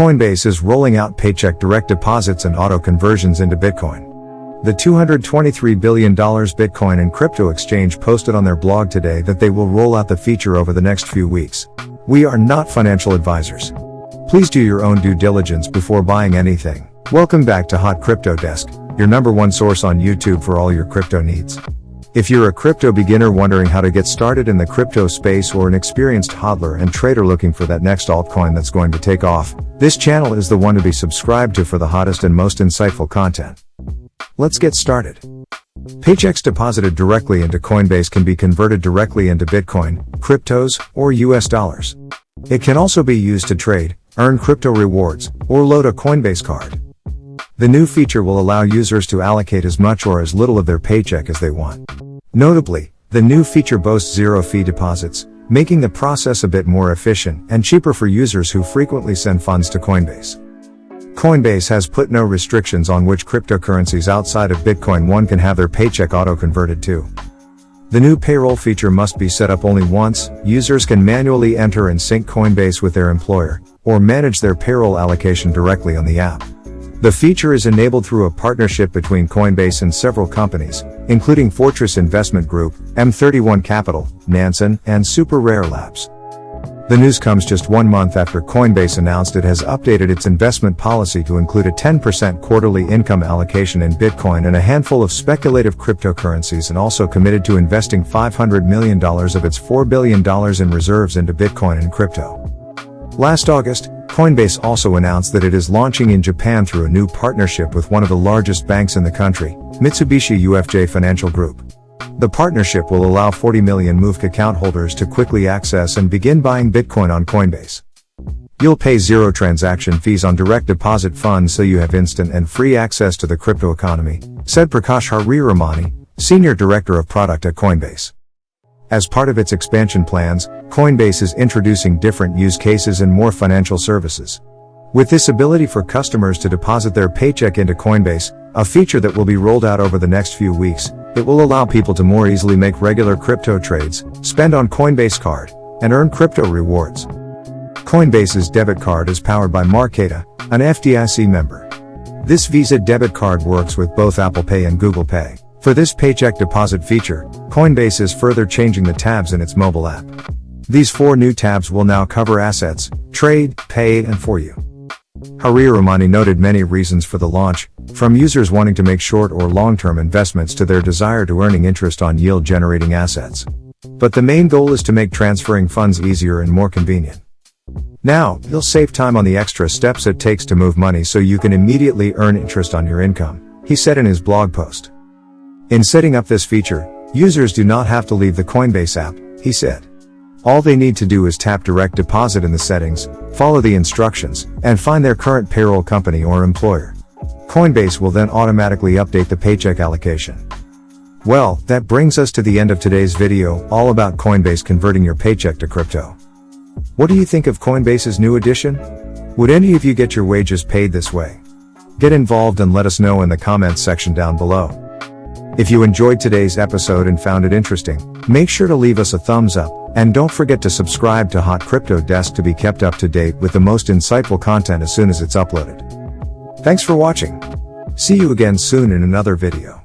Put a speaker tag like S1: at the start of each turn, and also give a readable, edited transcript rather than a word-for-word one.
S1: Coinbase is rolling out Paycheck direct deposits and auto conversions into Bitcoin. The $223 billion Bitcoin and crypto exchange posted on their blog today that they will roll out the feature over the next few weeks. We are not financial advisors. Please do your own due diligence before buying anything. Welcome back to Hot Crypto Desk, your #1 source on YouTube for all your crypto needs. If you're a crypto beginner wondering how to get started in the crypto space, or an experienced hodler and trader looking for that next altcoin that's going to take off, this channel is the one to be subscribed to for the hottest and most insightful content. Let's get started. Paychecks deposited directly into Coinbase can be converted directly into Bitcoin, cryptos, or US dollars. It can also be used to trade, earn crypto rewards, or load a Coinbase card. The new feature will allow users to allocate as much or as little of their paycheck as they want. Notably, the new feature boasts zero-fee deposits, making the process a bit more efficient and cheaper for users who frequently send funds to Coinbase. Coinbase has put no restrictions on which cryptocurrencies outside of Bitcoin one can have their paycheck auto-converted to. The new payroll feature must be set up only once. Users can manually enter and sync Coinbase with their employer, or manage their payroll allocation directly on the app. The feature is enabled through a partnership between Coinbase and several companies, including Fortress Investment Group, M31 Capital, Nansen, and Super Rare Labs. The news comes just 1 month after Coinbase announced it has updated its investment policy to include a 10% quarterly income allocation in Bitcoin and a handful of speculative cryptocurrencies, and also committed to investing $500 million of its $4 billion in reserves into Bitcoin and crypto. Last August, Coinbase also announced that it is launching in Japan through a new partnership with one of the largest banks in the country, Mitsubishi UFJ Financial Group. The partnership will allow 40 million 𝐦𝐤𝐤 account holders to quickly access and begin buying Bitcoin on Coinbase. You'll pay zero transaction fees on direct deposit funds, so you have instant and free access to the crypto economy, said Prakash Hariramani, Senior Director of Product at Coinbase. As part of its expansion plans, Coinbase is introducing different use cases and more financial services. With this ability for customers to deposit their paycheck into Coinbase, a feature that will be rolled out over the next few weeks, it will allow people to more easily make regular crypto trades, spend on Coinbase Card, and earn crypto rewards. Coinbase's debit card is powered by Marqeta, an FDIC member. This Visa debit card works with both Apple Pay and Google Pay. For this paycheck deposit feature, Coinbase is further changing the tabs in its mobile app. These 4 new tabs will now cover assets, trade, pay, and for you. Hariramani noted many reasons for the launch, from users wanting to make short or long-term investments to their desire to earning interest on yield-generating assets. But the main goal is to make transferring funds easier and more convenient. Now, you'll save time on the extra steps it takes to move money, so you can immediately earn interest on your income, he said in his blog post. In setting up this feature, users do not have to leave the Coinbase app, he said. All they need to do is tap direct deposit in the settings, follow the instructions, and find their current payroll company or employer. Coinbase will then automatically update the paycheck allocation. Well, that brings us to the end of today's video, all about Coinbase converting your paycheck to crypto. What do you think of Coinbase's new addition? Would any of you get your wages paid this way? Get involved and let us know in the comments section down below. If you enjoyed today's episode and found it interesting, make sure to leave us a thumbs up, and don't forget to subscribe to Hot Crypto Desk to be kept up to date with the most insightful content as soon as it's uploaded. Thanks for watching. See you again soon in another video.